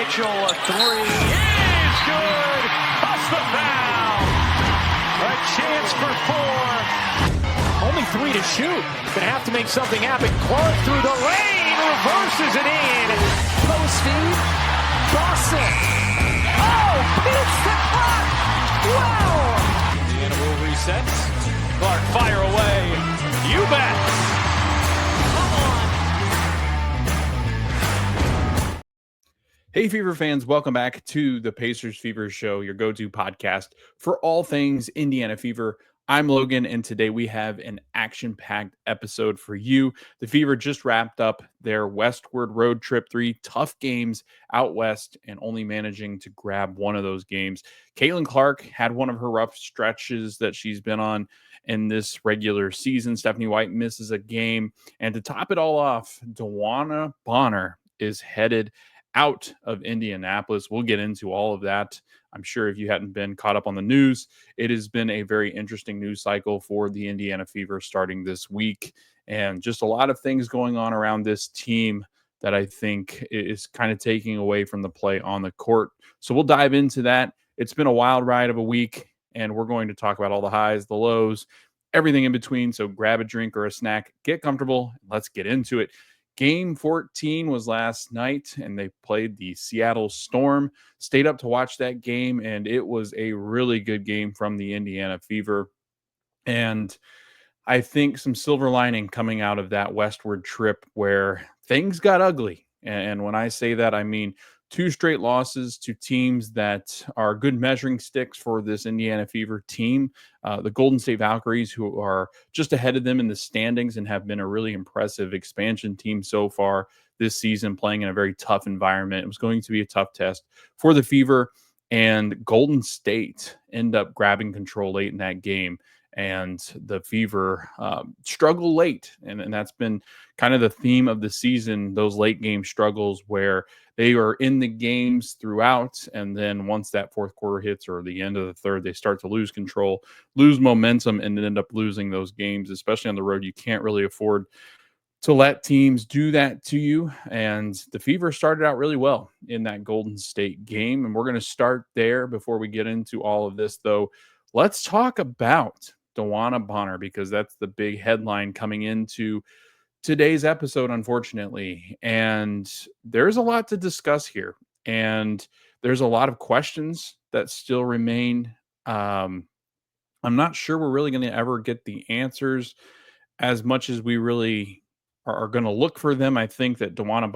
Mitchell, a three is good. Bust the foul. A chance for four. Only three to shoot. Gonna have to make something happen. Clark through the lane, reverses it in. Post feed. Boston. Oh, beats the clock. Wow. Indiana will reset. Clark fire away. You bet. Hey, Fever fans, welcome back to the Pacers Fever Show, your go-to podcast for all things Indiana Fever. I'm Logan, and today we have an action-packed episode for you. The Fever just wrapped up their westward road trip, 3 tough games out west, and only managing to grab one of those games. Caitlin Clark had one of her rough stretches that she's been on in this regular season. Stephanie White misses a game, and to top it all off, Dewanna Bonner is headed out of Indianapolis. We'll get into all of that. I'm sure if you hadn't been caught up on the news, it has been a very interesting news cycle for the Indiana Fever starting this week, and just a lot of things going on around this team that I think is kind of taking away from the play on the court. So we'll dive into that. It's been a wild ride of a week, and we're going to talk about all the highs, the lows, everything in between. So grab a drink or a snack, get comfortable, let's get into it. Game 14 was last night, and they played the Seattle Storm. Stayed up to watch that game, and it was a really good game from the Indiana Fever. And I think some silver lining coming out of that westward trip where things got ugly. And when I say that, I mean 2 straight losses to teams that are good measuring sticks for this Indiana Fever team. The Golden State Valkyries, who are just ahead of them in the standings and have been a really impressive expansion team so far this season, playing in a very tough environment. It was going to be a tough test for the Fever, and Golden State end up grabbing control late in that game. And the Fever struggle late. And that's been kind of the theme of the season, those late game struggles where they are in the games throughout. And then once that fourth quarter hits or the end of the third, they start to lose control, lose momentum, and end up losing those games, especially on the road. You can't really afford to let teams do that to you. And the Fever started out really well in that Golden State game. And we're going to start there before we get into all of this, though. Let's talk about Dewanna Bonner, because that's the big headline coming into today's episode, unfortunately. And there's a lot to discuss here, and there's a lot of questions that still remain. I'm not sure we're really going to ever get the answers as much as we really are going to look for them. I think that Dewanna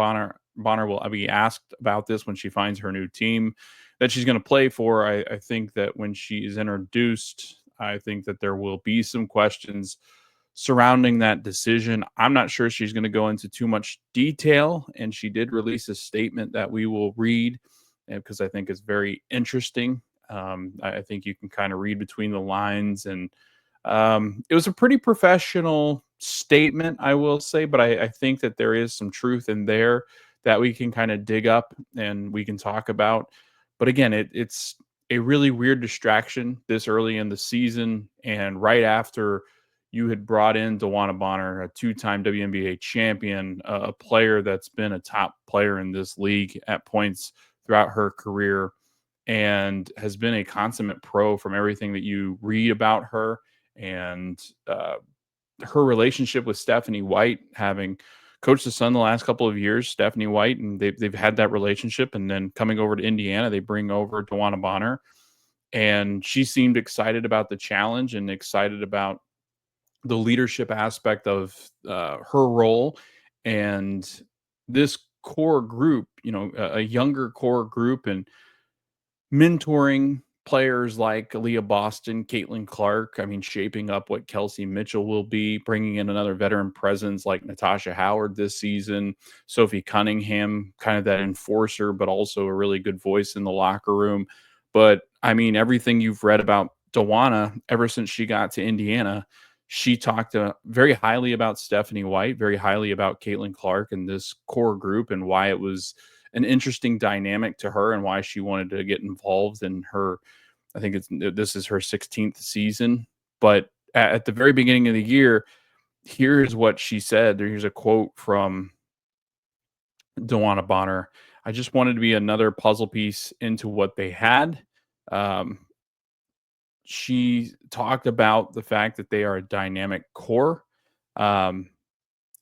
Bonner will be asked about this when she finds her new team that she's going to play for. I think that when she is introduced, I think that there will be some questions surrounding that decision. I'm not sure she's going to go into too much detail, and she did release a statement that we will read because I think it's very interesting. I think you can kind of read between the lines, and it was a pretty professional statement, I will say, but I think that there is some truth in there that we can kind of dig up and we can talk about. But again, it's a really weird distraction this early in the season, and right after you had brought in Dewanna Bonner, a 2-time WNBA champion, a player that's been a top player in this league at points throughout her career, and has been a consummate pro from everything that you read about her, and her relationship with Stephanie White, having coached the Sun the last couple of years, Stephanie White, and they've had that relationship. And then coming over to Indiana, they bring over Dewanna Bonner, and she seemed excited about the challenge and excited about the leadership aspect of her role. And this core group, a younger core group, and mentoring players like Aaliyah Boston, Caitlin Clark, shaping up what Kelsey Mitchell will be, bringing in another veteran presence like Natasha Howard this season, Sophie Cunningham, kind of that enforcer, but also a really good voice in the locker room. But everything you've read about Dewanna ever since she got to Indiana, she talked very highly about Stephanie White, very highly about Caitlin Clark and this core group, and why it was an interesting dynamic to her and why she wanted to get involved in her. I think this is her 16th season. But at the very beginning of the year, here's what she said. Here's a quote from Dewanna Bonner. I just wanted to be another puzzle piece into what they had. Um, she talked about the fact that they are a dynamic core, um,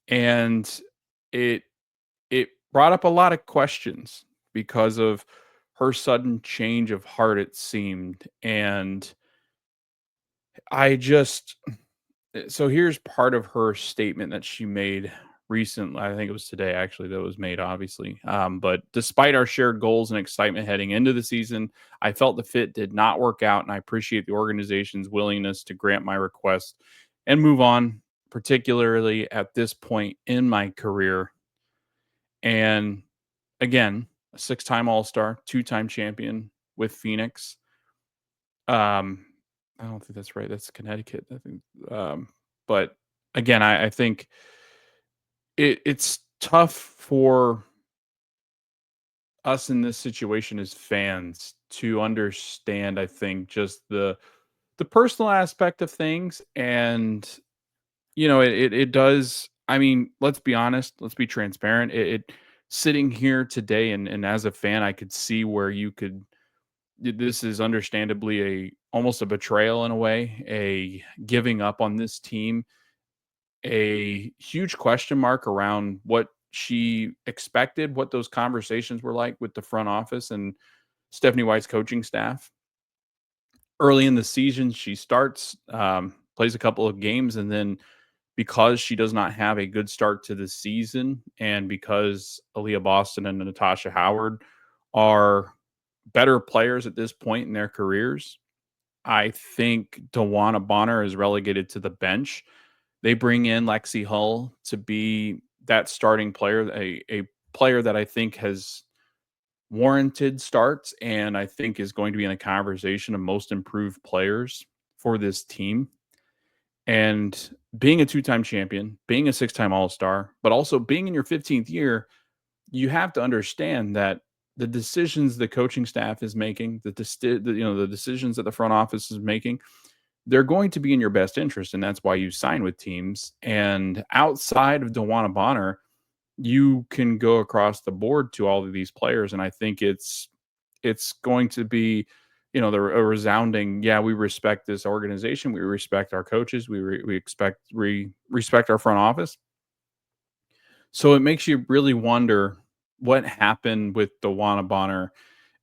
and it it brought up a lot of questions because of her sudden change of heart. It seemed, and I just so here's part of her statement that she made recently. I think it was today actually that it was made, obviously. But despite our shared goals and excitement heading into the season, I felt the fit did not work out, and I appreciate the organization's willingness to grant my request and move on, particularly at this point in my career. And again, a six-time All-Star, two-time champion with Phoenix. Um, I don't think that's right. That's Connecticut, I think. But again, I think it's tough for us in this situation as fans to understand, I think, just the personal aspect of things. And it does. I mean, let's be honest, let's be transparent. It sitting here today and as a fan, I could see where you could this is understandably a almost a betrayal in a way, a giving up on this team, a huge question mark around what she expected, what those conversations were like with the front office and Stephanie White's coaching staff. Early in the season, she starts, plays a couple of games, and then because she does not have a good start to the season, and because Aaliyah Boston and Natasha Howard are better players at this point in their careers, I think Dewanna Bonner is relegated to the bench. They bring in Lexi Hull to be that starting player, a player that I think has warranted starts and I think is going to be in the conversation of most improved players for this team. And being a two-time champion, being a six-time All-Star, but also being in your 15th year, you have to understand that the decisions the coaching staff is making, the decisions that the front office is making, they're going to be in your best interest, and that's why you sign with teams. And outside of Dewanna Bonner, you can go across the board to all of these players, and I think it's going to be, a resounding, yeah, we respect this organization, we respect our coaches, we respect our front office. So it makes you really wonder what happened with Dewanna Bonner.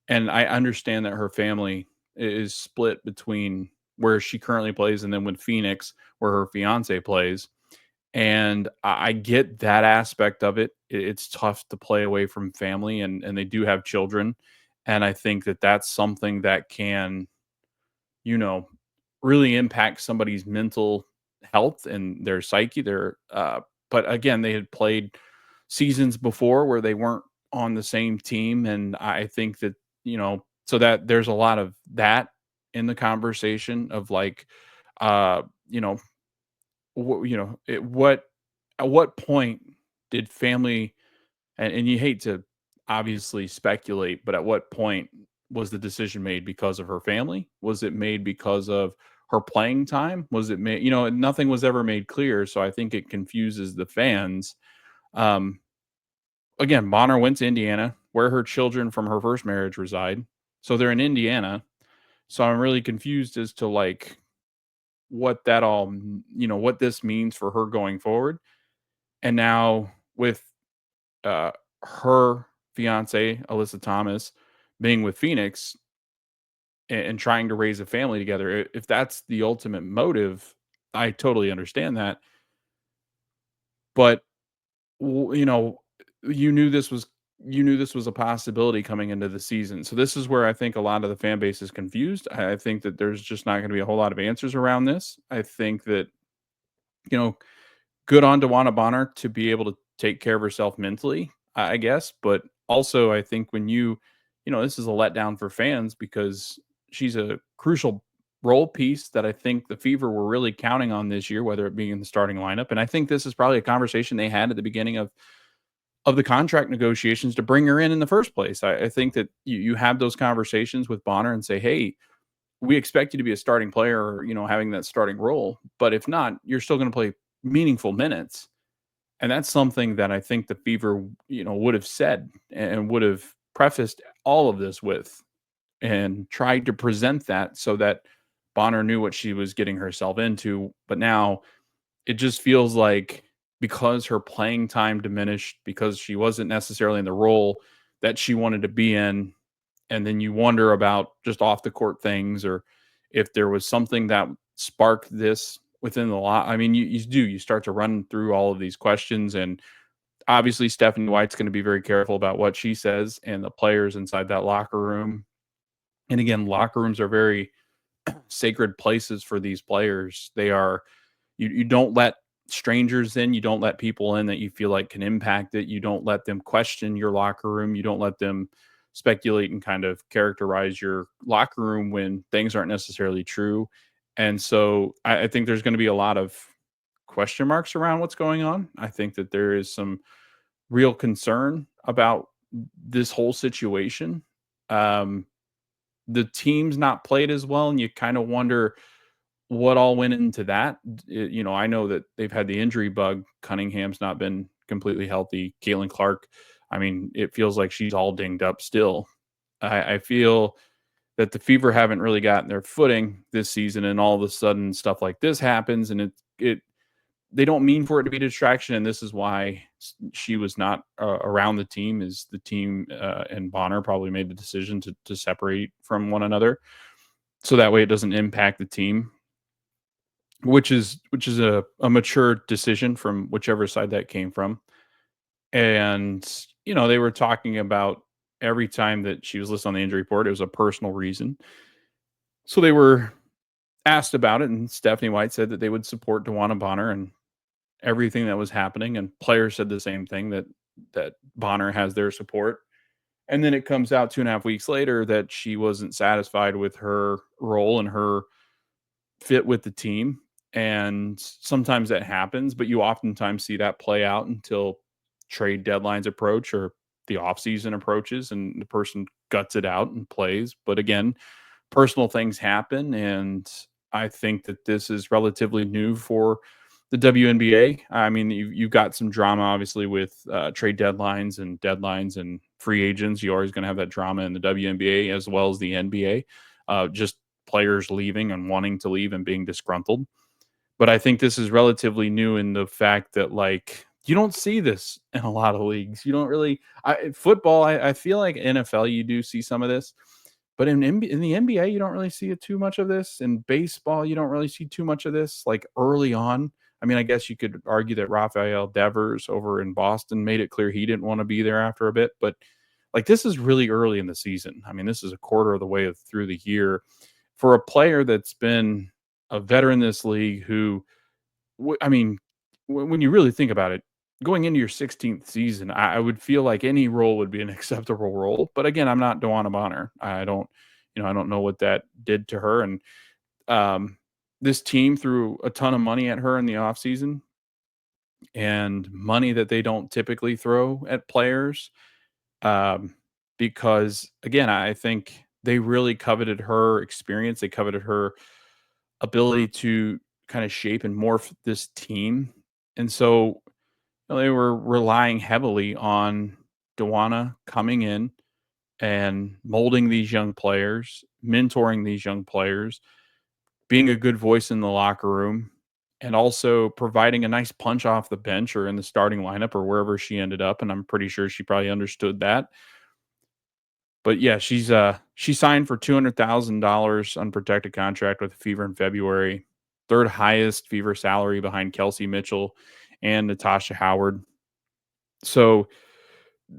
And I understand that her family is split between where she currently plays and then with Phoenix, where her fiance plays. And I get that aspect of it. It's tough to play away from family, and they do have children. And I think that that's something that can, you know, really impact somebody's mental health and their psyche. But again, they had played seasons before where they weren't on the same team, and I think that so that there's a lot of that in the conversation of like, uh, you know, what at what point did family and you hate to obviously speculate, but at what point was the decision made because of her family? Was it made because of her playing time? Was it made, nothing was ever made clear. So I think it confuses the fans. Um, Again, Bonner went to Indiana, where her children from her first marriage reside. So they're in Indiana. So I'm really confused as to like what that all, what this means for her going forward. And now with uh, her fiance, Alyssa Thomas, being with Phoenix and trying to raise a family together, if that's the ultimate motive, I totally understand that. But w- you know, you knew this was you knew this was a possibility coming into the season. So this is where I think a lot of the fan base is confused. I think that there's just not going to be a whole lot of answers around this. I think that you know good on Dewanna Bonner to be able to take care of herself mentally, I guess. But also, I think when this is a letdown for fans because she's a crucial role piece that I think the Fever were really counting on this year, whether it be in the starting lineup. And I think this is probably a conversation they had at the beginning of the contract negotiations to bring her in the first place. I think that you have those conversations with Bonner and say, hey, we expect you to be a starting player or, having that starting role. But if not, you're still going to play meaningful minutes. And that's something that I think the Fever, would have said and would have prefaced all of this with and tried to present that so that Bonner knew what she was getting herself into. But now it just feels like because her playing time diminished, because she wasn't necessarily in the role that she wanted to be in, and then you wonder about just off the court things or if there was something that sparked this within the lot. I mean, you start to run through all of these questions, and obviously Stephanie White's going to be very careful about what she says and the players inside that locker room. And again, locker rooms are very sacred places for these players. They are you don't let strangers in, you don't let people in that you feel like can impact it. You don't let them question your locker room. You don't let them speculate and kind of characterize your locker room when things aren't necessarily true. And so I think there's going to be a lot of question marks around what's going on. I think that there is some real concern about this whole situation. Um, the team's not played as well, and you kind of wonder what all went into that. I know that they've had the injury bug. Cunningham's not been completely healthy. Caitlin Clark, I mean, it feels like she's all dinged up still. I feel that the Fever haven't really gotten their footing this season, and all of a sudden stuff like this happens, and it they don't mean for it to be a distraction, and this is why she was not around the team. Is the team and Bonner probably made the decision to separate from one another, so that way it doesn't impact the team, which is a mature decision from whichever side that came from. And they were talking about every time that she was listed on the injury report, it was a personal reason. So they were asked about it, and Stephanie White said that they would support Dewanna Bonner and everything that was happening, and players said the same thing, that Bonner has their support. And then it comes out 2.5 weeks later that she wasn't satisfied with her role and her fit with the team. And sometimes that happens, but you oftentimes see that play out until trade deadlines approach or the offseason approaches and the person guts it out and plays. But again, personal things happen. And I think that this is relatively new for the WNBA. I mean, you've got some drama, obviously, with trade deadlines and free agents. You're always going to have that drama in the WNBA as well as the NBA. Just players leaving and wanting to leave and being disgruntled. But I think this is relatively new in the fact that, like, you don't see this in a lot of leagues. You don't really football. I feel like NFL, you do see some of this, but in the NBA, you don't really see it too much of this. In baseball, you don't really see too much of this. Like early on, I mean, I guess you could argue that Rafael Devers over in Boston made it clear he didn't want to be there after a bit, but like this is really early in the season. I mean, this is a quarter of the way through the year for a player that's been a veteran in this league who, I mean, when you really think about it, going into your 16th season, I would feel like any role would be an acceptable role. But again, I'm not Dewanna Bonner. I don't know what that did to her. And this team threw a ton of money at her in the offseason and money that they don't typically throw at players. Um, because again, I think they really coveted her experience. They coveted her ability to kind of shape and morph this team. And so they were relying heavily on Dewanna coming in and molding these young players, mentoring these young players, being a good voice in the locker room, and also providing a nice punch off the bench or in the starting lineup or wherever she ended up. And I'm pretty sure she probably understood that. But yeah, she signed for $200,000 unprotected contract with the Fever in February, third highest Fever salary behind Kelsey Mitchell and Natasha Howard. So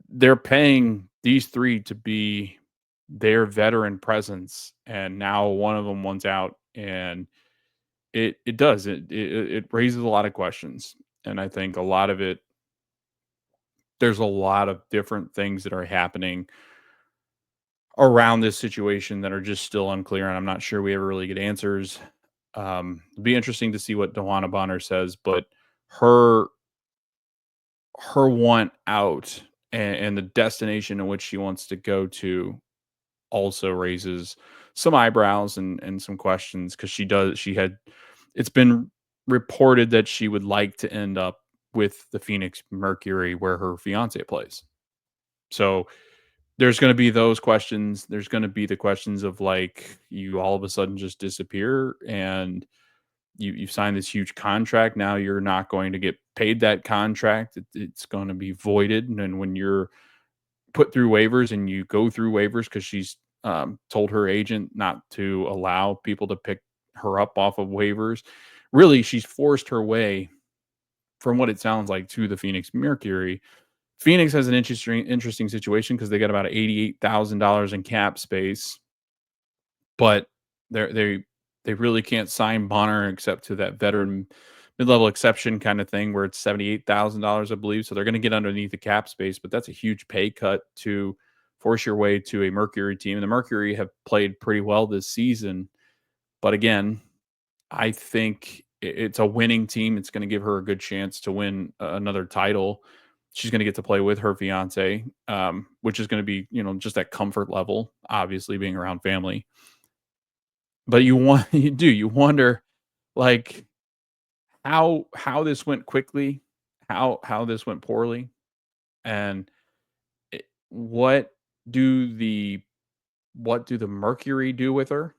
they're paying these three to be their veteran presence, and now one of them wants out, and it raises a lot of questions, and I think a lot of it, there's a lot of different things that are happening around this situation that are just still unclear, and I'm not sure we ever really get answers. It'd be interesting to see what Dewanna Bonner says, but her want out and the destination in which she wants to go to also raises some eyebrows and some questions because it's been reported that she would like to end up with the Phoenix Mercury where her fiance plays. So there's going to be those questions. There's going to be the questions of like you all of a sudden just disappear and you signed this huge contract. Now you're not going to get paid that contract. It's going to be voided. And then when you're put through waivers and you go through waivers because she's told her agent not to allow people to pick her up off of waivers. Really, she's forced her way, from what it sounds like, to the Phoenix Mercury. Phoenix has an interesting situation because they got about $88,000 in cap space, but they really can't sign Bonner except to that veteran mid-level exception kind of thing where it's $78,000, I believe. So they're going to get underneath the cap space, but that's a huge pay cut to force your way to a Mercury team. And the Mercury have played pretty well this season. But again, I think it's a winning team. It's going to give her a good chance to win another title. She's going to get to play with her fiance, which is going to be, just that comfort level, obviously being around family. But you wonder like how this went quickly, how this went poorly, and what do the Mercury do with her,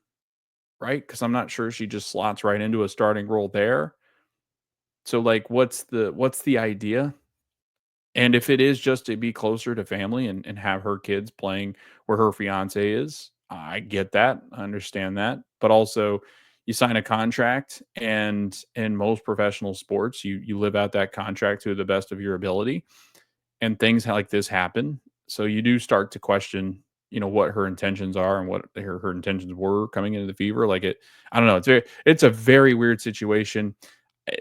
right? Because I'm not sure she just slots right into a starting role there. So like, what's the idea? And if it is just to be closer to family and have her kids playing where her fiance is, I get that. I understand that. But also, you sign a contract, and in most professional sports, you live out that contract to the best of your ability. And things like this happen. So you do start to question, what her intentions are and what her intentions were coming into the Fever. Like I don't know. It's a very weird situation.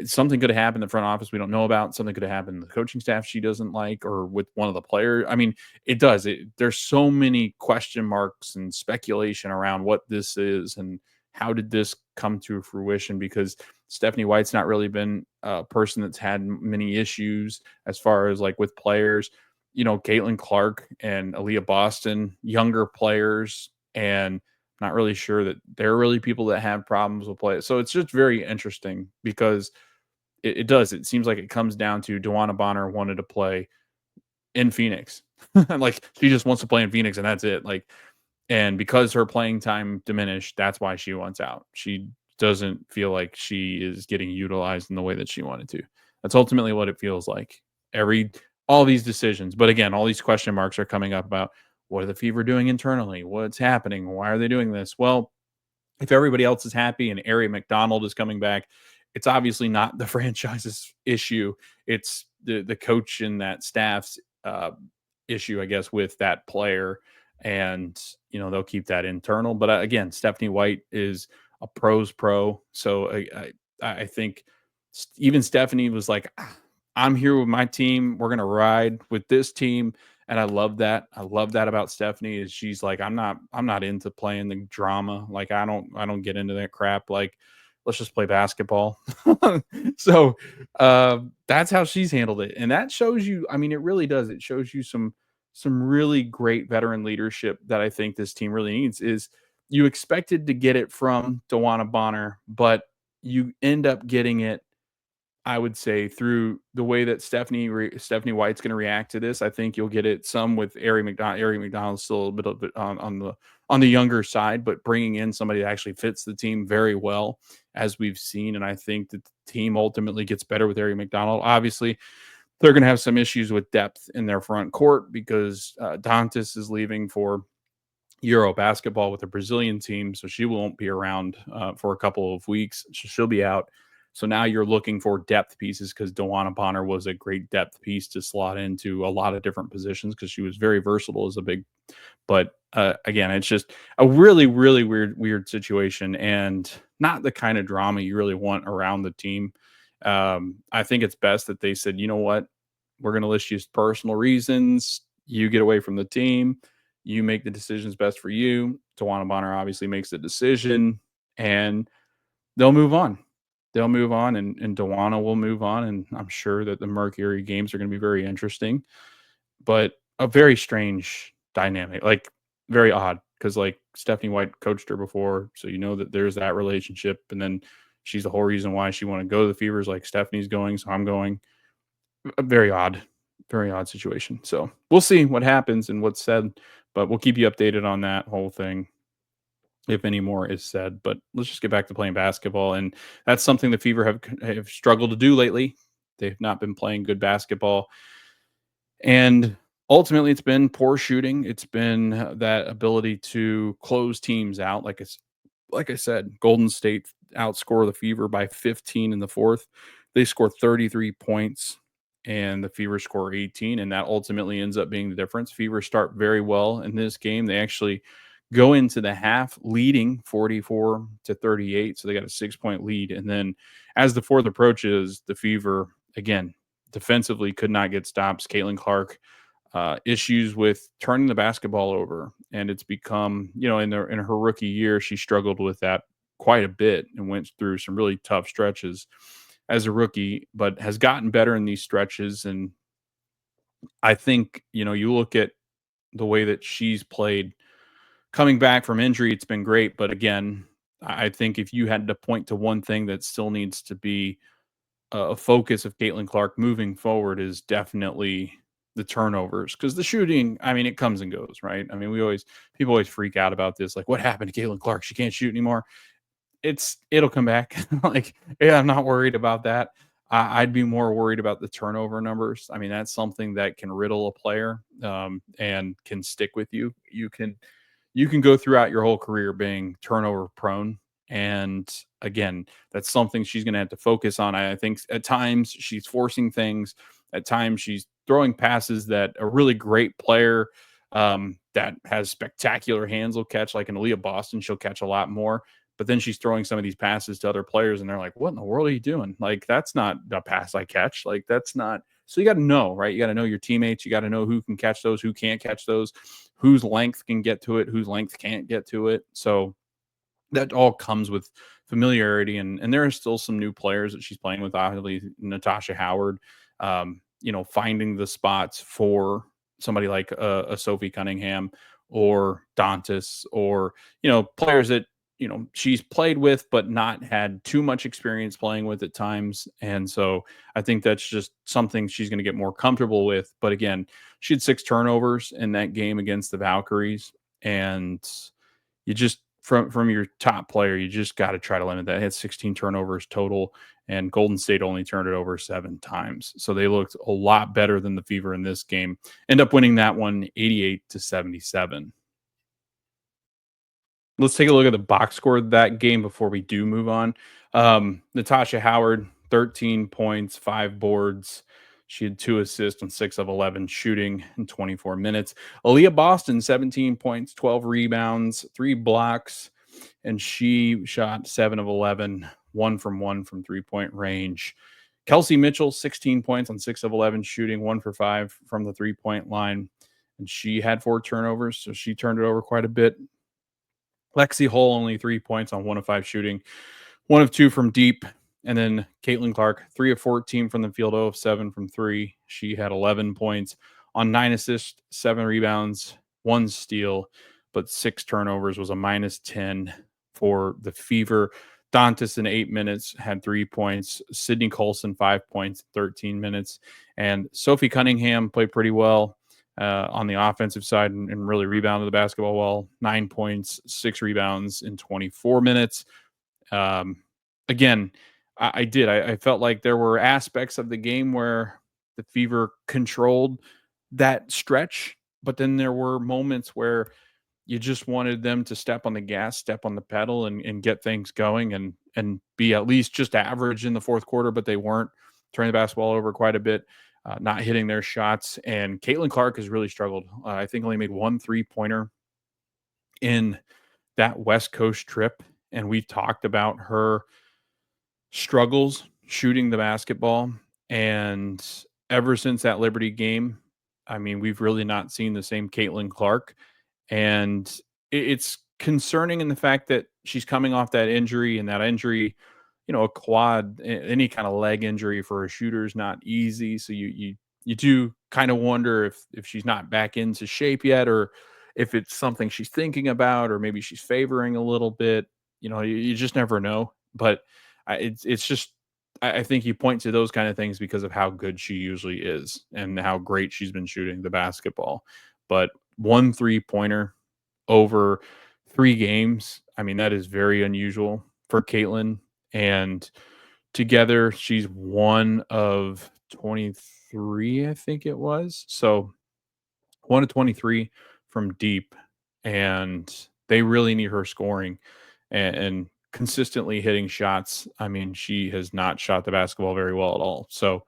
Something could have happened in the front office we don't know about. Something could have happened in the coaching staff she doesn't like, or with one of the players. I mean, it does. There's so many question marks and speculation around what this is and how did this come to fruition, because Stephanie White's not really been a person that's had many issues as far as like with players. Caitlin Clark and Aaliyah Boston, younger players, and not really sure that they're really people that have problems with play. So it's just very interesting because it does. It seems like it comes down to Dewanna Bonner wanted to play in Phoenix. Like she just wants to play in Phoenix and that's it. Like, and because her playing time diminished, that's why she wants out. She doesn't feel like she is getting utilized in the way that she wanted to. That's ultimately what it feels like. All these decisions. But again, all these question marks are coming up about what are the Fever doing internally? What's happening? Why are they doing this? Well, if everybody else is happy and Ari McDonald is coming back, it's obviously not the franchise's issue. It's the coach and that staff's issue, I guess, with that player. And, they'll keep that internal. But again, Stephanie White is a pro's pro. So I think even Stephanie was like, I'm here with my team. We're going to ride with this team. And I love that. I love that about Stephanie is she's like, I'm not into playing the drama. Like I don't get into that crap. Like, let's just play basketball. So that's how she's handled it. And that shows you, I mean, it really does. It shows you some really great veteran leadership that I think this team really needs. Is you expected to get it from Dewanna Bonner, but you end up getting it, I would say, through the way that Stephanie White's going to react to this. I think you'll get it some with Ari McDonald. Ari McDonald's still a little bit on the younger side, but bringing in somebody that actually fits the team very well, as we've seen. And I think that the team ultimately gets better with Ari McDonald. Obviously, they're going to have some issues with depth in their front court because Dantas is leaving for Euro basketball with the Brazilian team, so she won't be around for a couple of weeks. She'll be out. So now you're looking for depth pieces because Dewanna Bonner was a great depth piece to slot into a lot of different positions because she was very versatile as a big. But again, it's just a really, really weird situation and not the kind of drama you really want around the team. I think it's best that they said, you know what, we're going to list you personal reasons. You get away from the team. You make the decisions best for you. Dewanna Bonner obviously makes the decision, and they'll move on. They'll move on, and Dewanna will move on, and I'm sure that the Mercury games are going to be very interesting, but a very strange dynamic, like very odd, because like Stephanie White coached her before, so you know that there's that relationship, and then she's the whole reason why she wanted to go to the Fevers, like Stephanie's going, so I'm going. a very odd situation. So we'll see what happens and what's said, but we'll keep you updated on that whole thing if any more is said. But let's just get back to playing basketball, and that's something the Fever have struggled to do lately. They've not been playing good basketball, and ultimately, it's been poor shooting. It's been that ability to close teams out. Like I said, Golden State outscore the Fever by 15 in the fourth. They score 33 points, and the Fever score 18, and that ultimately ends up being the difference. Fever start very well in this game. They actually go into the half leading 44-38, so they got a 6-point lead. And then as the fourth approaches, the Fever again defensively could not get stops. Caitlin Clark issues with turning the basketball over, and it's become, in her rookie year, she struggled with that quite a bit and went through some really tough stretches as a rookie, but has gotten better in these stretches. And I think, you look at the way that she's played coming back from injury, it's been great. But again, I think if you had to point to one thing that still needs to be a focus of Caitlin Clark moving forward is definitely the turnovers, because the shooting, I mean, it comes and goes, right? I mean, people always freak out about this, like, what happened to Caitlin Clark? She can't shoot anymore. It'll come back. Like, yeah, I'm not worried about that. I'd be more worried about the turnover numbers. I mean, that's something that can riddle a player, and can stick with you. You can go throughout your whole career being turnover prone. And again, that's something she's going to have to focus on. I think at times she's forcing things. At times she's throwing passes that a really great player, that has spectacular hands will catch, like an Aaliyah Boston. She'll catch a lot more. But then she's throwing some of these passes to other players, and they're like, "What in the world are you doing? Like, that's not a pass I catch. Like, that's not." So you got to know, right? You got to know your teammates. You got to know who can catch those, who can't catch those, whose length can get to it, whose length can't get to it. So that all comes with familiarity. And there are still some new players that she's playing with, obviously Natasha Howard, finding the spots for somebody like a Sophie Cunningham or Dantas, or players that she's played with but not had too much experience playing with at times. And so I think that's just something she's going to get more comfortable with. But again, she had 6 turnovers in that game against the Valkyries, and you just, from your top player, you just got to try to limit that. It had 16 turnovers total, and Golden State only turned it over 7 times. So they looked a lot better than the Fever in this game. End up winning that one 88-77. Let's take a look at the box score of that game before we do move on. Natasha Howard, 13 points, 5 boards. She had 2 assists on 6 of 11 shooting in 24 minutes. Aaliyah Boston, 17 points, 12 rebounds, 3 blocks, and she shot 7 of 11, 1 from 3-point range. Kelsey Mitchell, 16 points on 6 of 11 shooting, 1 for 5 from the 3-point line. And she had 4 turnovers, so she turned it over quite a bit. Lexi Hull, only 3 points on 1 of 5 shooting, 1 of 2 from deep. And then Caitlin Clark, 3 of 14 from the field, 0 of 7 from three. She had 11 points on 9 assists, 7 rebounds, 1 steal, but 6 turnovers, was a -10 for the Fever. Dantas in 8 minutes had 3 points. Sydney Colson, 5 points, 13 minutes. And Sophie Cunningham played pretty well on the offensive side, and really rebounded the basketball well. 9 points, 6 rebounds in 24 minutes. Again, I felt like there were aspects of the game where the Fever controlled that stretch, but then there were moments where you just wanted them to step on the gas, step on the pedal, and get things going, and be at least just average in the fourth quarter, but they weren't. Turning the basketball over quite a bit, not hitting their shots. And Caitlin Clark has really struggled. I think only made 1 3-pointer in that West Coast trip. And we've talked about her struggles shooting the basketball. And ever since that Liberty game, I mean, we've really not seen the same Caitlin Clark. And it's concerning in the fact that she's coming off that injury, and that injury, a quad, any kind of leg injury for a shooter is not easy. So you do kind of wonder if she's not back into shape yet, or if it's something she's thinking about, or maybe she's favoring a little bit. You just never know. But it's just, I think you point to those kind of things because of how good she usually is and how great she's been shooting the basketball. But 1 3-pointer over 3 games, I mean, that is very unusual for Caitlin. And together, she's one of 23, I think it was. So 1 of 23 from deep, and they really need her scoring and consistently hitting shots. I mean, she has not shot the basketball very well at all. So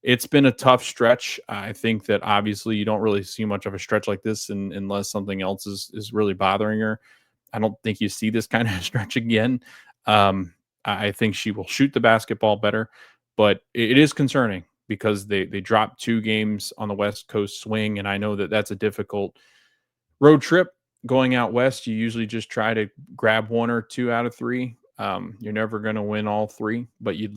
it's been a tough stretch. I think that obviously you don't really see much of a stretch like this unless something else is really bothering her. I don't think you see this kind of stretch again. I think she will shoot the basketball better, but it is concerning because they dropped 2 games on the West Coast swing, and I know that that's a difficult road trip. Going out west, you usually just try to grab 1 or 2 out of 3. You're never going to win all 3, but you'd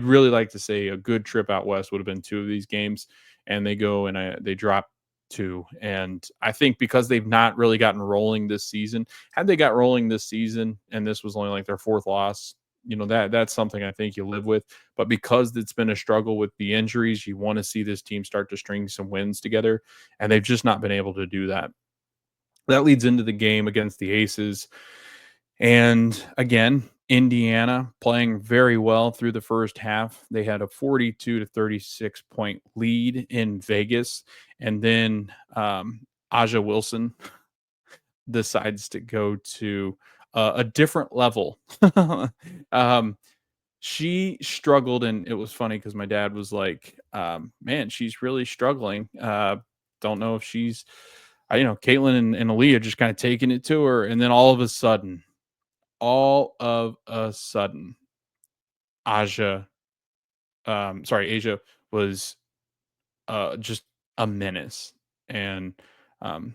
really like to say a good trip out west would have been 2 of these games, and they go and they drop 2. And I think because they've not really gotten rolling this season, had they got rolling this season, and this was only like their 4th loss, that's something I think you live with. But because it's been a struggle with the injuries, you want to see this team start to string some wins together, and they've just not been able to do that. That leads into the game against the Aces. And again, Indiana playing very well through the first half. They had a 42-36 point lead in Vegas. And then Aja Wilson decides to go to a different level. She struggled, and it was funny because my dad was like, man, she's really struggling. Don't know if she's Caitlin and Aaliyah just kind of taking it to her. And then all of a sudden, Aja, Asia was just a menace. And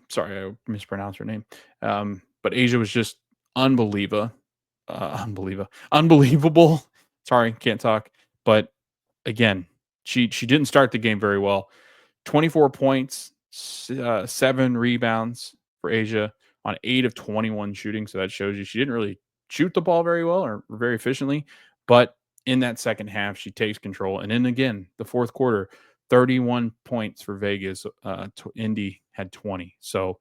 sorry, I mispronounced her name. But Asia was just unbelievable. Sorry, can't talk. But again, she didn't start the game very well. 24 points, 7 rebounds for Asia on 8 of 21 shooting. So that shows you she didn't really shoot the ball very well or very efficiently. But in that second half, she takes control. And then again, the fourth quarter, 31 points for Vegas. Indy had 20. So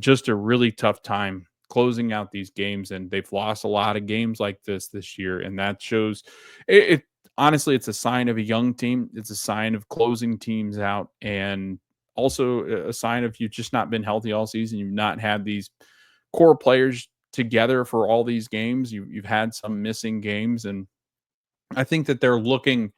just a really tough time closing out these games, and they've lost a lot of games like this year, and that shows it honestly, it's a sign of a young team. It's a sign of closing teams out, and also a sign of you've just not been healthy all season. You've not had these core players together for all these games. You've had some missing games, and I think that they're looking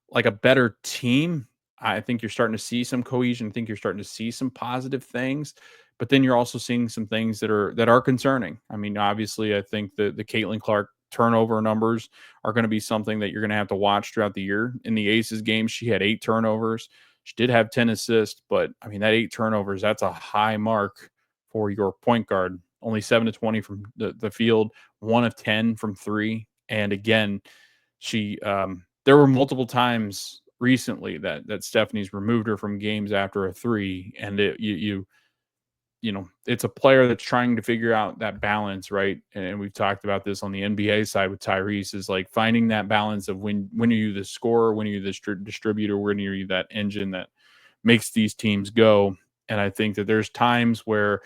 like a better team. I think you're starting to see some cohesion. I think you're starting to see some positive things, but then you're also seeing some things that are concerning. I mean, obviously, I think the Caitlin Clark turnover numbers are going to be something that you're going to have to watch throughout the year. In the Aces game, she had 8 turnovers. She did have 10 assists, but I mean, that 8 turnovers, that's a high mark for your point guard. Only 7 to 20 from the field, 1 of 10 from 3. And again, she there were multiple times recently that Stephanie's removed her from games after a 3, and it's a player that's trying to figure out that balance, right? And we've talked about this on the NBA side with Tyrese, is like finding that balance of when are you the scorer, when are you the distributor, when are you that engine that makes these teams go. And I think that there's times where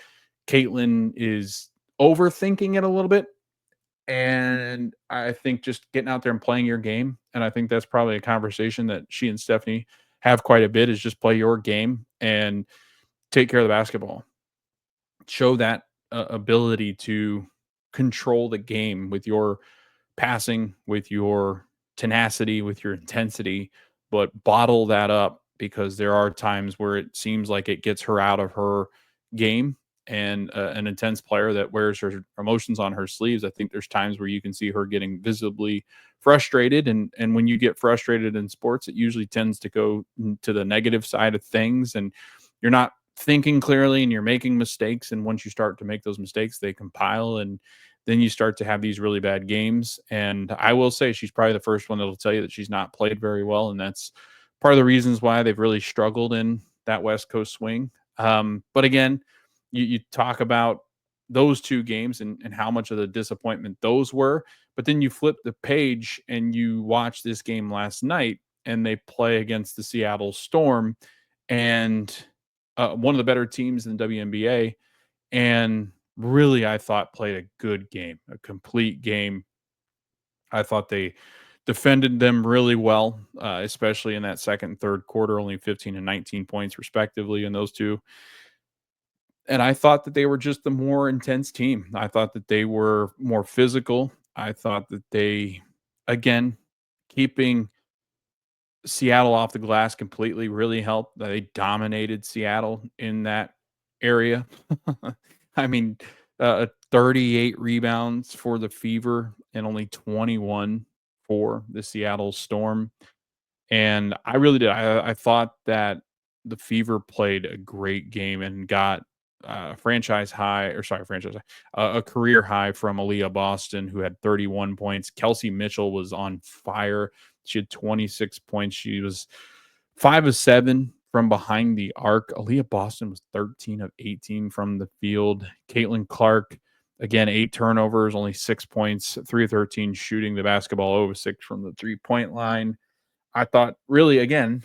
Caitlin is overthinking it a little bit. And I think just getting out there and playing your game. And I think that's probably a conversation that she and Stephanie have quite a bit, is just play your game and take care of the basketball. Show that ability to control the game with your passing, with your tenacity, with your intensity, but bottle that up, because there are times where it seems like it gets her out of her game. And an intense player that wears her emotions on her sleeves, I think there's times where you can see her getting visibly frustrated. And when you get frustrated in sports, it usually tends to go to the negative side of things, and you're not thinking clearly and you're making mistakes. And once you start to make those mistakes, they compile, and then you start to have these really bad games. And I will say she's probably the first one that'll tell you that she's not played very well. And that's part of the reasons why they've really struggled in that West Coast swing. But again, you talk about those 2 games and how much of the disappointment those were. But then you flip the page and you watch this game last night, and they play against the Seattle Storm, and one of the better teams in the WNBA, and really, I thought played a good game, a complete game. I thought they defended them really well, especially in that second and third quarter, only 15 and 19 points respectively in those two. And I thought that they were just the more intense team. I thought that they were more physical. I thought that they, again, keeping Seattle off the glass completely really helped. They dominated Seattle in that area. I mean, 38 rebounds for the Fever and only 21 for the Seattle Storm. And I really did. I thought that the Fever played a great game and got franchise high, or sorry, franchise high, a career high from Aaliyah Boston, who had 31 points. Kelsey Mitchell was on fire. She had 26 points. She was 5 of 7 from behind the arc. Aaliyah Boston was 13 of 18 from the field. Caitlin Clark, again, 8 turnovers, only 6 points, 3 of 13 shooting the basketball, over 6 from the 3-point line. I thought, really, again,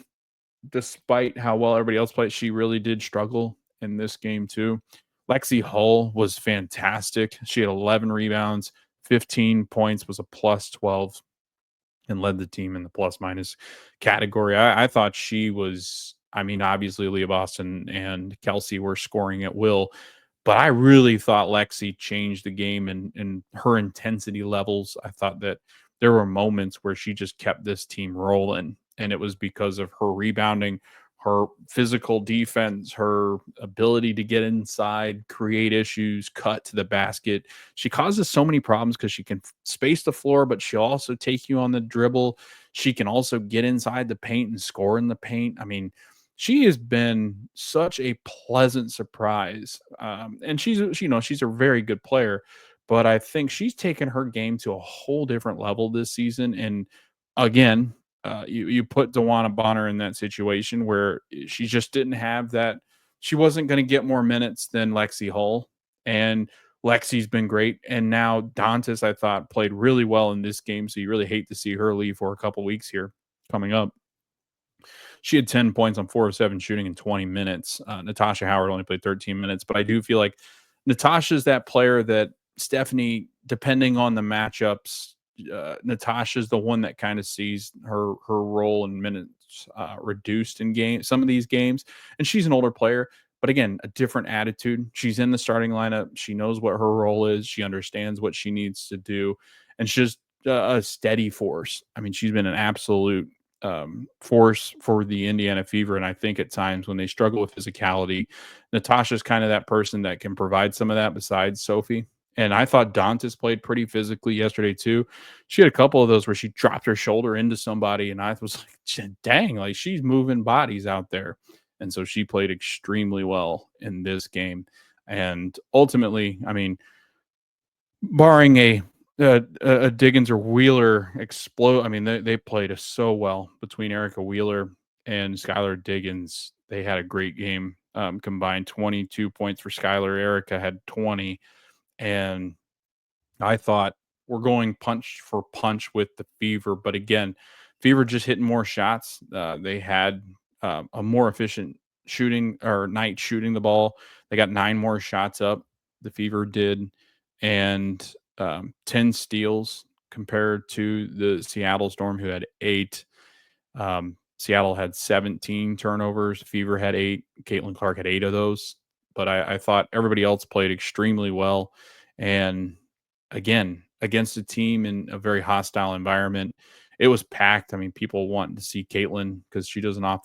despite how well everybody else played, she really did struggle in this game too. Lexi Hull was fantastic. She had 11 rebounds, 15 points, was a plus 12, and led the team in the plus minus category. I thought she was, I mean, obviously Leah Boston and Kelsey were scoring at will, but I really thought Lexi changed the game and her intensity levels. I thought that there were moments where she just kept this team rolling, and it was because of her rebounding, her physical defense, her ability to get inside, create issues, cut to the basket. She causes so many problems because she can space the floor, but she'll also take you on the dribble. She can also get inside the paint and score in the paint. I mean, she has been such a pleasant surprise. And she's a very good player, but I think she's taken her game to a whole different level this season. And again, you put Dewanna Bonner in that situation where she just didn't have that. She wasn't going to get more minutes than Lexi Hull, and Lexi's been great. And now Dantas, I thought, played really well in this game. So you really hate to see her leave for a couple weeks here coming up. She had 10 points on 4 of 7 shooting in 20 minutes. Natasha Howard only played 13 minutes, but I do feel like Natasha's that player that Stephanie, depending on the matchups, Natasha's the one that kind of sees her role in minutes reduced in some of these games, and she's an older player. But again, a different attitude. She's in the starting lineup. She knows what her role is. She understands what she needs to do, and she's just a steady force. I mean, she's been an absolute force for the Indiana Fever. And I think at times when they struggle with physicality, Natasha's kind of that person that can provide some of that besides Sophie. And I thought Dantas played pretty physically yesterday too. She had a couple of those where she dropped her shoulder into somebody, and I was like, dang, like she's moving bodies out there. And so she played extremely well in this game. And ultimately, I mean, barring a Diggins or Wheeler explode. I mean, they played so well between Erica Wheeler and Skylar Diggins. They had a great game. Combined 22 points for Skylar. Erica had 20, and I thought we're going punch for punch with the Fever, but again, Fever just hitting more shots. They had a more efficient shooting or night shooting the ball. They got 9 more shots up. The Fever did, and 10 steals compared to the Seattle Storm, who had 8. Seattle had 17 turnovers. Fever had 8. Caitlin Clark had 8 of those. But I thought everybody else played extremely well. And again, against a team in a very hostile environment, it was packed. I mean, people wanting to see Caitlin because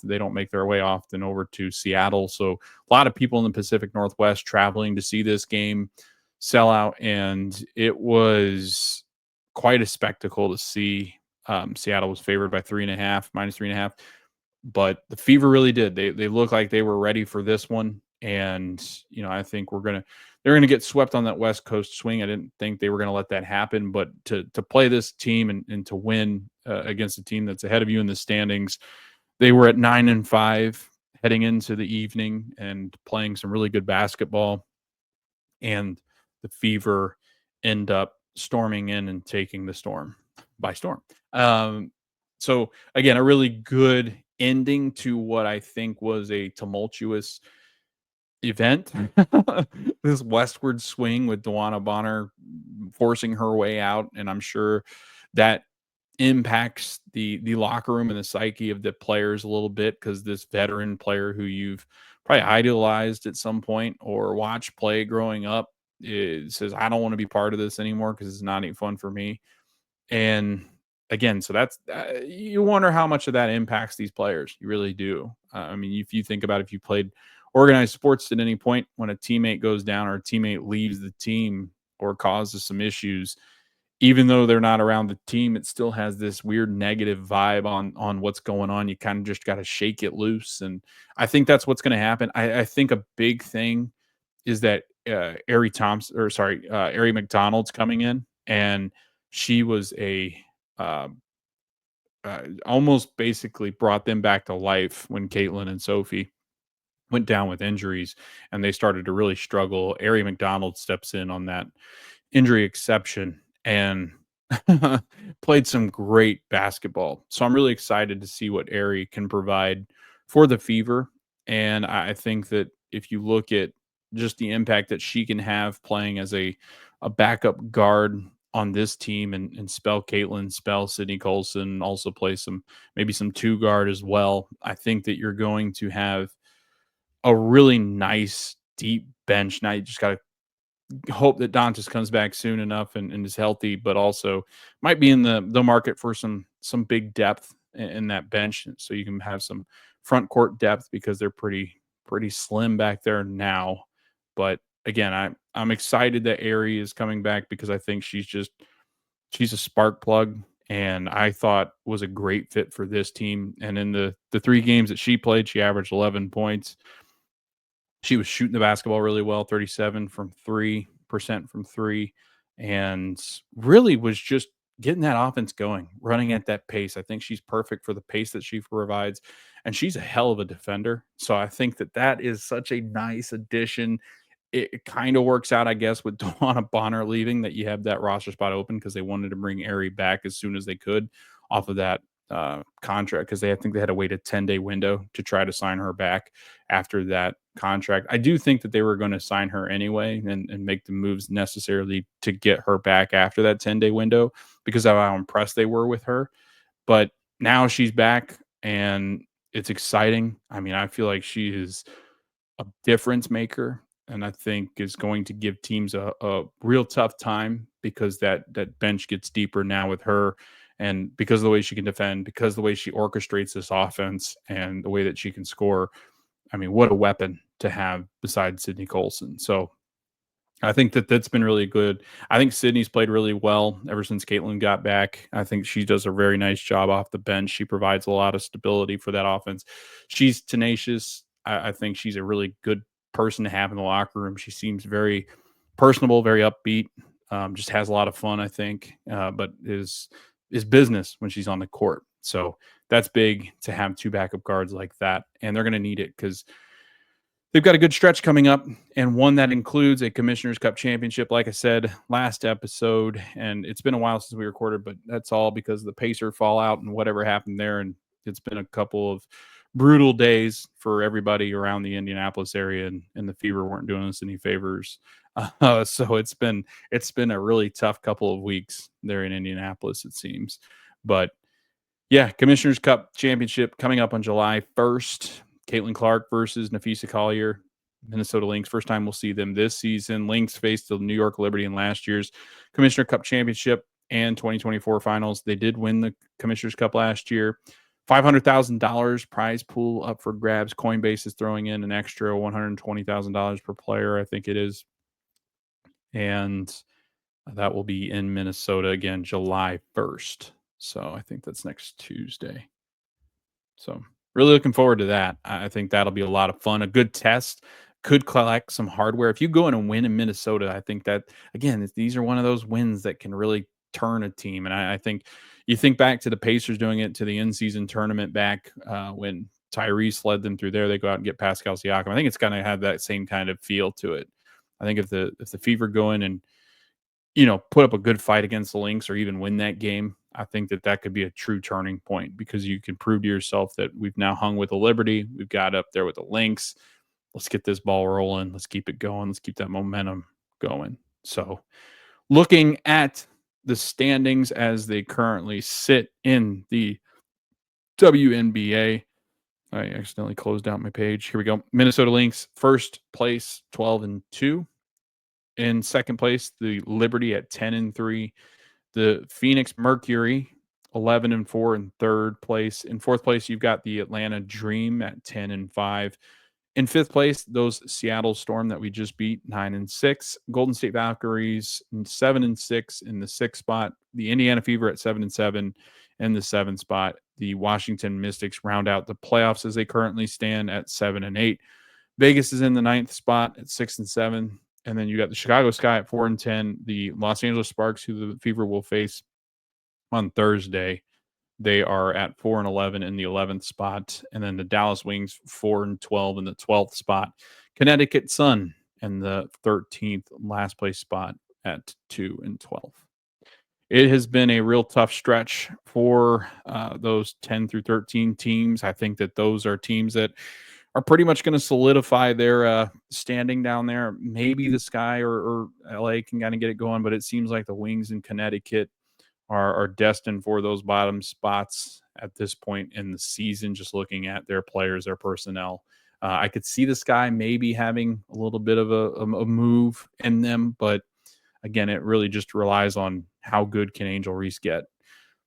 they don't make their way often over to Seattle. So a lot of people in the Pacific Northwest traveling to see this game sell out. And it was quite a spectacle to see. Seattle was favored by 3.5, minus 3.5. But the Fever really did. They look like they were ready for this one. And, I think they're gonna get swept on that West Coast swing. I didn't think they were gonna let that happen, but to play this team and to win against a team that's ahead of you in the standings, they were at 9-5 heading into the evening and playing some really good basketball. And the Fever end up storming in and taking the storm by storm. So again, a really good ending to what I think was a tumultuous event. This westward swing with Dewanna Bonner forcing her way out, and I'm sure that impacts the locker room and the psyche of the players a little bit, because this veteran player who you've probably idolized at some point or watched play growing up says, I don't want to be part of this anymore because it's not any fun for me. And again, so that's you wonder how much of that impacts these players. You really do. I mean, if you think about if you played organized sports at any point, when a teammate goes down or a teammate leaves the team or causes some issues, even though they're not around the team, it still has this weird negative vibe on what's going on. You kind of just got to shake it loose, and I think that's what's going to happen. I think a big thing is that Ari McDonald's coming in, and she was um, almost basically brought them back to life when Caitlin and Sophie went down with injuries and they started to really struggle. Ari McDonald steps in on that injury exception and played some great basketball. So I'm really excited to see what Ari can provide for the Fever. And I think that if you look at just the impact that she can have playing as a backup guard on this team and spell Caitlin, spell Sydney Colson, also play maybe some two guard as well. I think that you're going to have a really nice deep bench. Now you just got to hope that Dantas comes back soon enough and is healthy, but also might be in the market for some big depth in that bench, so you can have some front court depth because they're pretty slim back there now. But again, I'm excited that Ari is coming back because I think she's a spark plug, and I thought was a great fit for this team. And in the 3 games that she played, she averaged 11 points. She was shooting the basketball really well, 37% from 3, and really was just getting that offense going, running at that pace. I think she's perfect for the pace that she provides, and she's a hell of a defender. So I think that is such a nice addition. It kind of works out, I guess, with Dewanna Bonner leaving, that you have that roster spot open because they wanted to bring Ari back as soon as they could off of that contract, because I think they had to wait a 10-day window to try to sign her back after that contract. I do think that they were going to sign her anyway and make the moves necessarily to get her back after that 10-day window because of how impressed they were with her. But now she's back and it's exciting. I mean, I feel like she is a difference maker, and I think is going to give teams a real tough time because that bench gets deeper now with her, and because of the way she can defend, because of the way she orchestrates this offense and the way that she can score. I mean, what a weapon to have besides Sydney Colson. So I think that's been really good. I think Sydney's played really well ever since Caitlin got back. I think she does a very nice job off the bench. She provides a lot of stability for that offense. She's tenacious. I think she's a really good person to have in the locker room. She seems very personable, very upbeat, just has a lot of fun, I think, but is business when she's on the court. So that's big to have 2 backup guards like that, and they're going to need it because they've got a good stretch coming up, and one that includes a Commissioner's Cup championship, like I said last episode. And it's been a while since we recorded, but that's all because of the Pacer fallout and whatever happened there. And it's been a couple of brutal days for everybody around the Indianapolis area, and the Fever weren't doing us any favors. So it's been a really tough couple of weeks there in Indianapolis, it seems. But yeah, Commissioner's Cup championship coming up on July 1st. Caitlin Clark versus Nafisa Collier, Minnesota Lynx. First time we'll see them this season. Lynx faced the New York Liberty in last year's Commissioner Cup championship and 2024 finals. They did win the Commissioner's Cup last year. $500,000 prize pool up for grabs. Coinbase is throwing in an extra $120,000 per player, I think it is. And that will be in Minnesota again, July 1st. So I think that's next Tuesday. So really looking forward to that. I think that'll be a lot of fun. A good test. Could collect some hardware. If you go in and win in Minnesota, I think that, again, these are one of those wins that can really turn a team. And I think you think back to the Pacers doing it to the in-season tournament back when Tyrese led them through there. They go out and get Pascal Siakam. I think it's going to have that same kind of feel to it. I think if the Fever go in and put up a good fight against the Lynx or even win that game, I think that could be a true turning point because you can prove to yourself that we've now hung with the Liberty. We've got up there with the Lynx. Let's get this ball rolling. Let's keep it going. Let's keep that momentum going. So looking at the standings as they currently sit in the WNBA, I accidentally closed out my page. Here we go. Minnesota Lynx, first place, 12-2. In second place, the Liberty at 10-3. The Phoenix Mercury, 11-4 in third place. In fourth place, you've got the Atlanta Dream at 10-5. In fifth place, those Seattle Storm that we just beat, 9-6. Golden State Valkyries, 7-6 in the sixth spot. The Indiana Fever at 7-7 in the seventh spot. The Washington Mystics round out the playoffs as they currently stand at 7-8. Vegas is in the ninth spot at 6-7. And then you got the Chicago Sky at 4-10. The Los Angeles Sparks, who the Fever will face on Thursday, they are at 4-11 in the 11th spot. And then the Dallas Wings, 4-12 in the 12th spot. Connecticut Sun in the 13th last place spot at 2-12. It has been a real tough stretch for those 10 through 13 teams. I think that those are teams that are pretty much going to solidify their standing down there. Maybe the Sky or LA can kind of get it going, but it seems like the Wings in Connecticut are destined for those bottom spots at this point in the season, just looking at their players, their personnel. I could see the Sky maybe having a little bit of a move in them, but again, it really just relies on how good can Angel Reese get.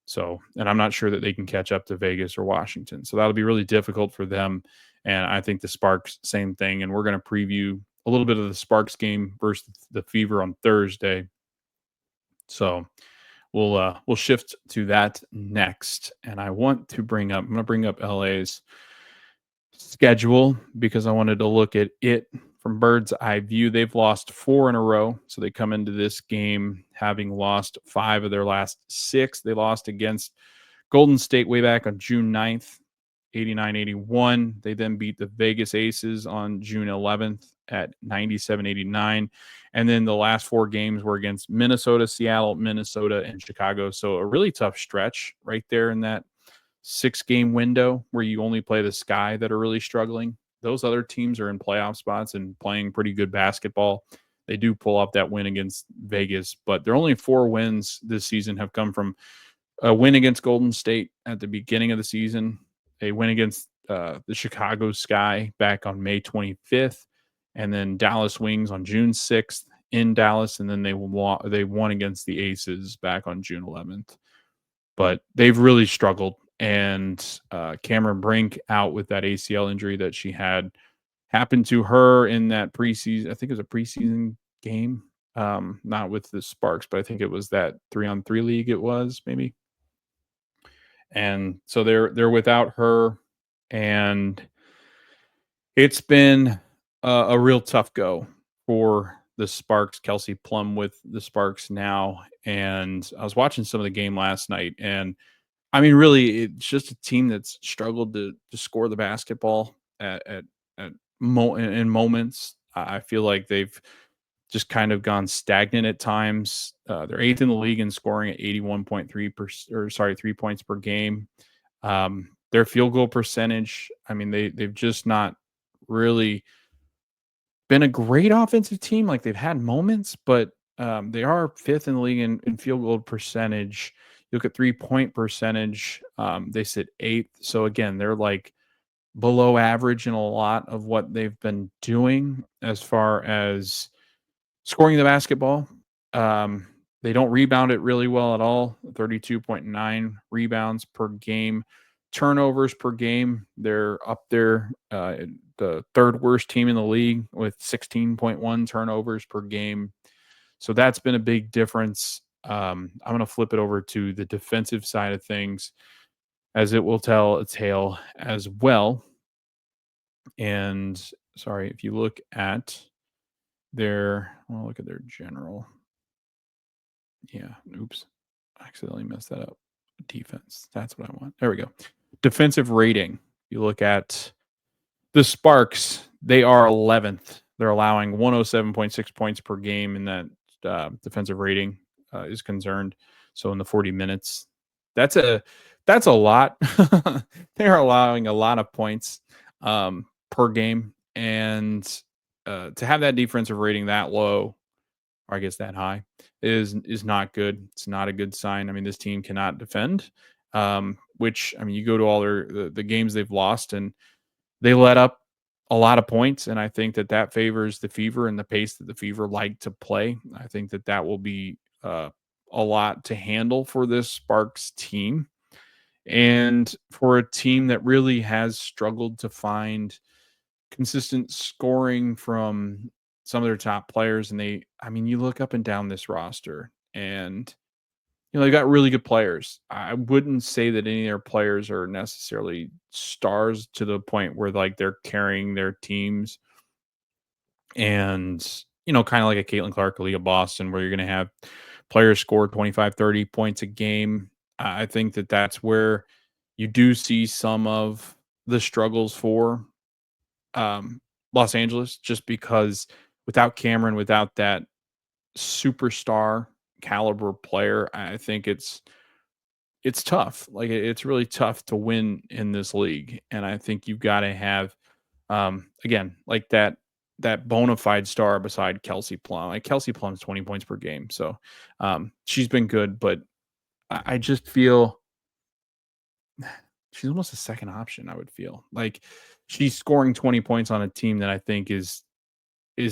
So, and I'm not sure that they can catch up to Vegas or Washington. So that'll be really difficult for them. And I think the Sparks, same thing. And we're going to preview a little bit of the Sparks game versus the Fever on Thursday. So we'll shift to that next. And I'm going to bring up LA's schedule because I wanted to look at it from bird's eye view. They've lost 4 in a row. So they come into this game having lost 5 of their last 6. They lost against Golden State way back on June 9th, 89-81. They then beat the Vegas Aces on June 11th at 97-89. And then the last 4 games were against Minnesota, Seattle, Minnesota, and Chicago. So a really tough stretch right there in that 6-game window where you only play the Sky that are really struggling. Those other teams are in playoff spots and playing pretty good basketball. They do pull off that win against Vegas, but their only 4 wins this season have come from a win against Golden State at the beginning of the season, a win against the Chicago Sky back on May 25th, and then Dallas Wings on June 6th in Dallas, and then they won against the Aces back on June 11th. But they've really struggled, and Cameron Brink out with that ACL injury that she had happened to her in that preseason. I think it was a preseason game, not with the Sparks, but I think it was that 3-on-3 league it was maybe. And so they're without her, and it's been a real tough go for the Sparks. Kelsey Plum with the Sparks now, and I was watching some of the game last night, and I mean, really, it's just a team that's struggled to score the basketball in moments. I feel like they've just kind of gone stagnant at times. They're 8th in the league in scoring at 81.3 3 points per game. Their field goal percentage, I mean, they've just not really been a great offensive team. Like they've had moments, but they are 5th in the league in field goal percentage. You look at 3-point percentage, they sit 8th. So again, they're like below average in a lot of what they've been doing as far as scoring the basketball. They don't rebound it really well at all. 32.9 rebounds per game. Turnovers per game, they're up there, the 3rd worst team in the league with 16.1 turnovers per game. So that's been a big difference. I'm going to flip it over to the defensive side of things, as it will tell a tale as well. And sorry, if you look at look at their general. Yeah, oops. I accidentally messed that up. Defense. That's what I want. There we go. Defensive rating. You look at the Sparks, they are 11th. They're allowing 107.6 points per game in that defensive rating is concerned. So in the 40 minutes, that's a lot. They're allowing a lot of points per game, and to have that defensive rating that low, or I guess that high, is not good. It's not a good sign. I mean, this team cannot defend. Which I mean, you go to all the games they've lost, and they let up a lot of points, and I think that favors the Fever and the pace that the Fever like to play. I think that will be a lot to handle for this Sparks team, and for a team that really has struggled to find consistent scoring from some of their top players. And I mean, you look up and down this roster, and they've got really good players. I wouldn't say that any of their players are necessarily stars to the point where like they're carrying their teams, and kind of like a Caitlin Clark, Leah Boston, where you're going to have players score 25, 30 points a game. I think that's where you do see some of the struggles for Los Angeles, just because without Cameron, without that superstar caliber player, I think it's tough. Like it's really tough to win in this league, and I think you've got to have again like that bona fide star beside Kelsey Plum. Like Kelsey Plum's 20 points per game, so she's been good, but I just feel she's almost a second option. I would feel like she's scoring 20 points on a team that I think is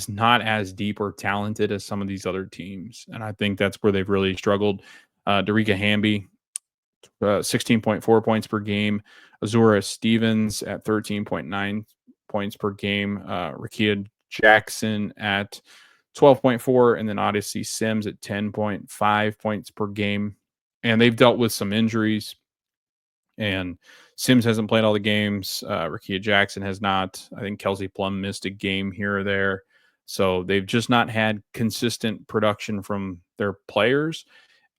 not as deep or talented as some of these other teams, and I think that's where they've really struggled. Darica Hamby, 16.4 points per game. Azura Stevens at 13.9 points per game. Rakia Jackson at 12.4, and then Odyssey Sims at 10.5 points per game. And they've dealt with some injuries, and Sims hasn't played all the games. Rakia Jackson has not. I think Kelsey Plum missed a game here or there. So they've just not had consistent production from their players.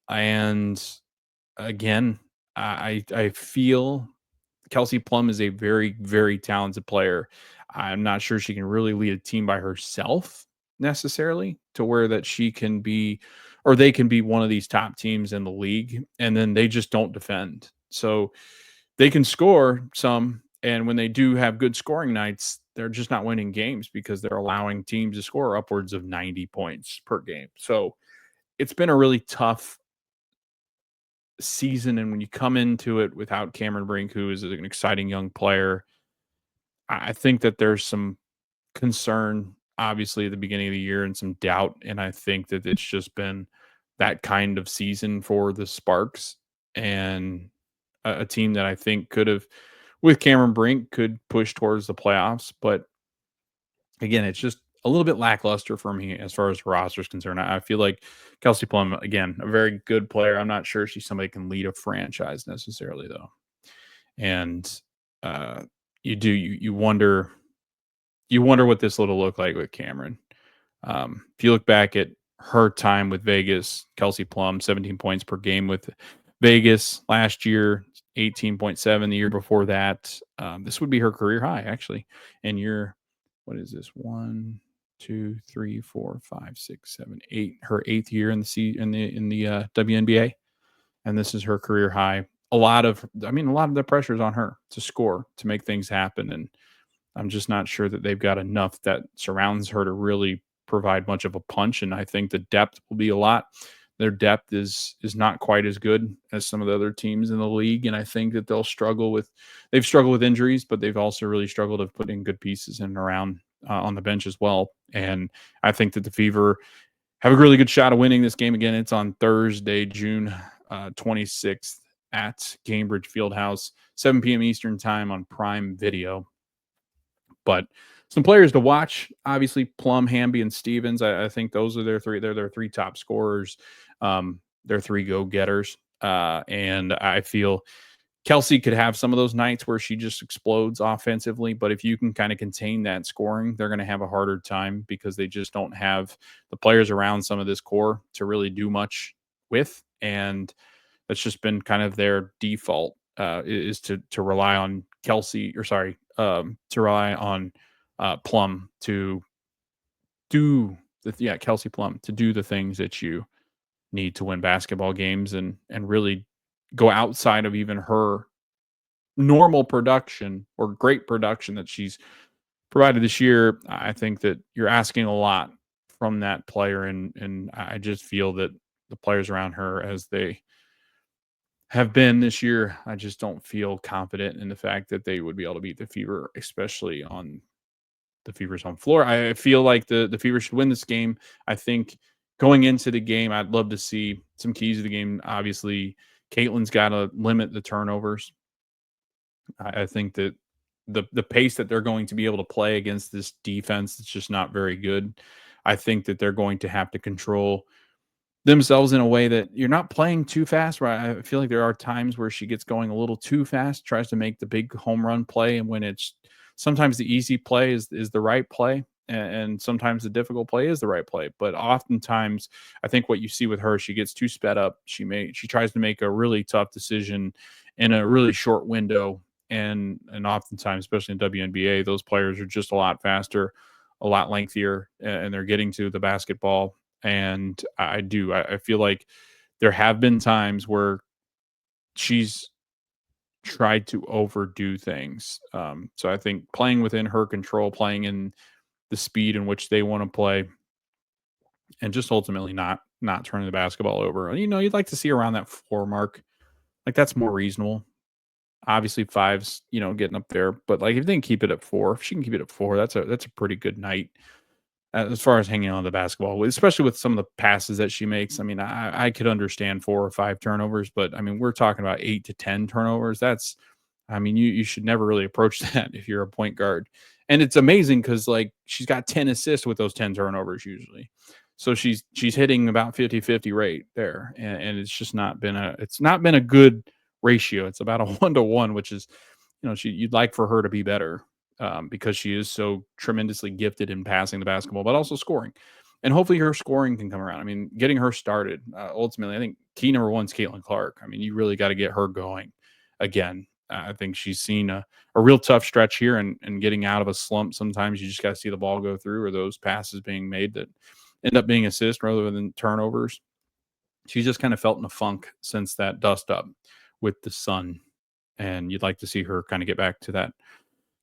And again, I feel Kelsey Plum is a very, very talented player. I'm not sure she can really lead a team by herself necessarily to where that she can be, or they can be one of these top teams in the league, and then they just don't defend. So they can score some, and when they do have good scoring nights, they're just not winning games because they're allowing teams to score upwards of 90 points per game. So it's been a really tough season, and when you come into it without Cameron Brink, who is an exciting young player, I think that there's some concern, obviously, at the beginning of the year and some doubt, and I think that it's just been that kind of season for the Sparks, and a team that I think could have, with Cameron Brink, could push towards the playoffs, but again, it's just a little bit lackluster for me as far as the roster is concerned. I feel like Kelsey Plum, again, a very good player. I'm not sure she's somebody who can lead a franchise necessarily, though. And you wonder what this will look like with Cameron. If you look back at her time with Vegas, Kelsey Plum, 17 points per game with Vegas last year, 18.7 the year before that. This would be her career high, actually. And what is this? 1, 2, 3, 4, 5, 6, 7, 8. Her 8th year in the WNBA, and this is her career high. A lot of the pressure is on her to score, to make things happen, and I'm just not sure that they've got enough that surrounds her to really provide much of a punch. And I think the depth will be a lot. Their depth is not quite as good as some of the other teams in the league, and I think that they've struggled with injuries, but they've also really struggled to put in good pieces in and around on the bench as well. And I think that the Fever have a really good shot of winning this game again. It's on Thursday, June 26th at Cambridge Fieldhouse, 7 p.m. Eastern time on Prime Video. But some players to watch, obviously Plum, Hamby, and Stevens. I think those are their three. They're their 3 top scorers. They're 3 go-getters. And I feel Kelsey could have some of those nights where she just explodes offensively. But if you can kind of contain that scoring, they're going to have a harder time because they just don't have the players around some of this core to really do much with. And that's just been kind of their default is to rely on to rely on Plum to do Kelsey Plum, to do the things that you need to win basketball games and really go outside of even her normal production or great production that she's provided this year. I think that you're asking a lot from that player, and I just feel that the players around her, as they have been this year, I just don't feel confident in the fact that they would be able to beat the Fever, especially on the Fever's home floor. I feel like the Fever should win this game. I think going into the game, I'd love to see some keys of the game. Obviously, Caitlin's got to limit the turnovers. I think that the pace that they're going to be able to play against this defense is just not very good. I think that they're going to have to control themselves in a way that you're not playing too fast. Right? I feel like there are times where she gets going a little too fast, tries to make the big home run play, and when it's sometimes the easy play is the right play, and sometimes the difficult play is the right play. But oftentimes, I think what you see with her, she gets too sped up. She tries to make a really tough decision in a really short window, and oftentimes, especially in WNBA, those players are just a lot faster, a lot lengthier, and they're getting to the basketball. And I feel like there have been times where she's tried to overdo things. So I think playing within her control, playing in the speed in which they want to play, and just ultimately not turning the basketball over. You'd like to see around that 4 mark. Like, that's more reasonable. Obviously, 5's, getting up there, but like if they can keep it at 4, if she can keep it at 4, that's a pretty good night as far as hanging on to the basketball, especially with some of the passes that she makes. I mean, I could understand 4 or 5 turnovers, but I mean, we're talking about 8 to 10 turnovers. I mean, you should never really approach that if you're a point guard. And it's amazing because like she's got 10 assists with those 10 turnovers usually. So she's hitting about 50-50 rate there. And it's just not been a good ratio. It's about a 1-to-1, which is, you'd like for her to be better, because she is so tremendously gifted in passing the basketball, but also scoring. And hopefully her scoring can come around. I mean, getting her started, ultimately, I think key number 1 is Caitlin Clark. I mean, you really got to get her going again. I think she's seen a real tough stretch here, and getting out of a slump. Sometimes you just got to see the ball go through, or those passes being made that end up being assists rather than turnovers. She's just kind of felt in a funk since that dust up with the Sun. And you'd like to see her kind of get back to that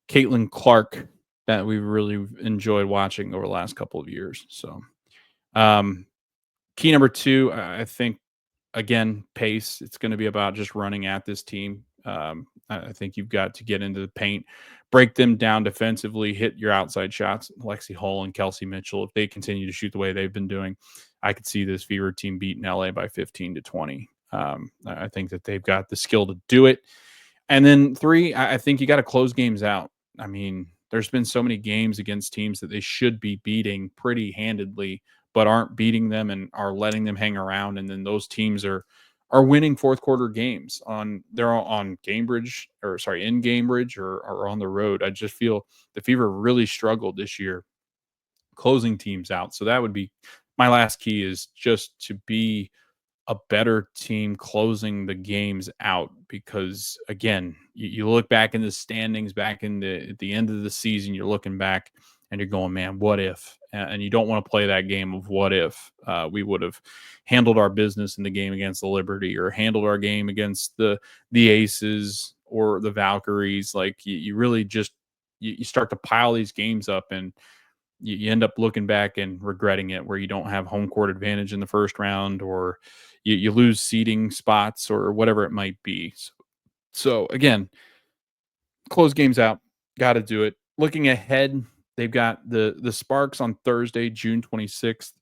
Caitlin Clark that we really enjoyed watching over the last couple of years. So, key number 2, I think, again, pace. It's going to be about just running at this team. I think you've got to get into the paint, break them down defensively, hit your outside shots. Lexi Hull and Kelsey Mitchell, if they continue to shoot the way they've been doing, I could see this Fever team beating LA by 15-20. I think that they've got the skill to do it. And then 3, I think you got to close games out. I mean, there's been so many games against teams that they should be beating pretty handedly, but aren't beating them and are letting them hang around. And then those teams are winning fourth quarter games in Cambridge, or on the road. I just feel the Fever really struggled this year closing teams out. So that would be my last key, is just to be a better team closing the games out, because again, you look back in the standings back at the end of the season, you're looking back and you're going, man, what if? And you don't want to play that game of what if we would have handled our business in the game against the Liberty, or handled our game against the Aces or the Valkyries. Like you really just you start to pile these games up, and you end up looking back and regretting it, where you don't have home court advantage in the first round, or you lose seeding spots, or whatever it might be. So again, close games out, got to do it. Looking ahead, they've got the Sparks on Thursday, June 26th.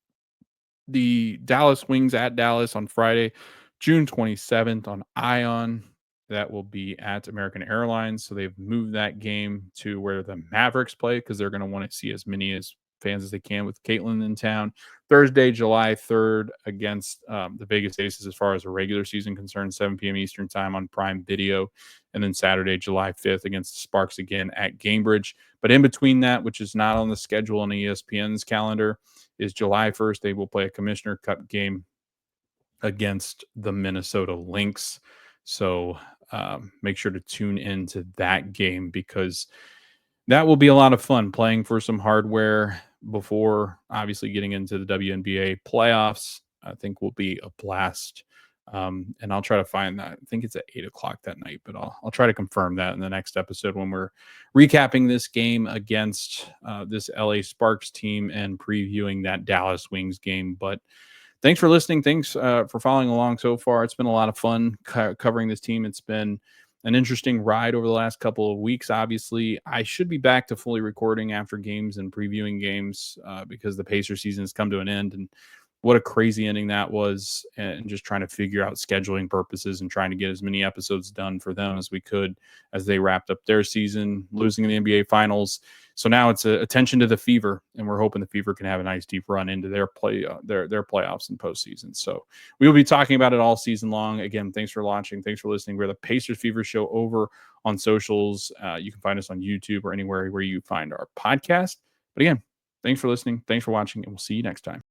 The Dallas Wings at Dallas on Friday, June 27th on Ion. That will be at American Airlines. So they've moved that game to where the Mavericks play, because they're going to want to see as many fans as they can with Caitlin in town. Thursday, July 3rd against the Vegas Aces, as far as a regular season concerned, 7 p.m. Eastern time on Prime Video. And then Saturday, July 5th against the Sparks again at Cambridge. But in between that, which is not on the schedule on ESPN's calendar, is July 1st. They will play a Commissioner Cup game against the Minnesota Lynx. So make sure to tune into that game, because that will be a lot of fun, playing for some hardware, before obviously getting into the WNBA playoffs. I think will be a blast. And I'll try to find that. I think it's at 8 o'clock that night, but I'll try to confirm that in the next episode when we're recapping this game against this LA Sparks team and previewing that Dallas Wings game. But thanks for listening. Thanks for following along so far. It's been a lot of fun covering this team. It's been an interesting ride over the last couple of weeks. Obviously, I should be back to fully recording after games and previewing games because the Pacer season has come to an end. And what a crazy ending that was, and just trying to figure out scheduling purposes and trying to get as many episodes done for them as we could as they wrapped up their season, losing in the NBA Finals. So now it's attention to the Fever, and we're hoping the Fever can have a nice deep run into their playoffs and postseason. So we will be talking about it all season long. Again, thanks for watching. Thanks for listening. We're the Pacers Fever Show over on socials. You can find us on YouTube or anywhere where you find our podcast. But again, thanks for listening. Thanks for watching, and we'll see you next time.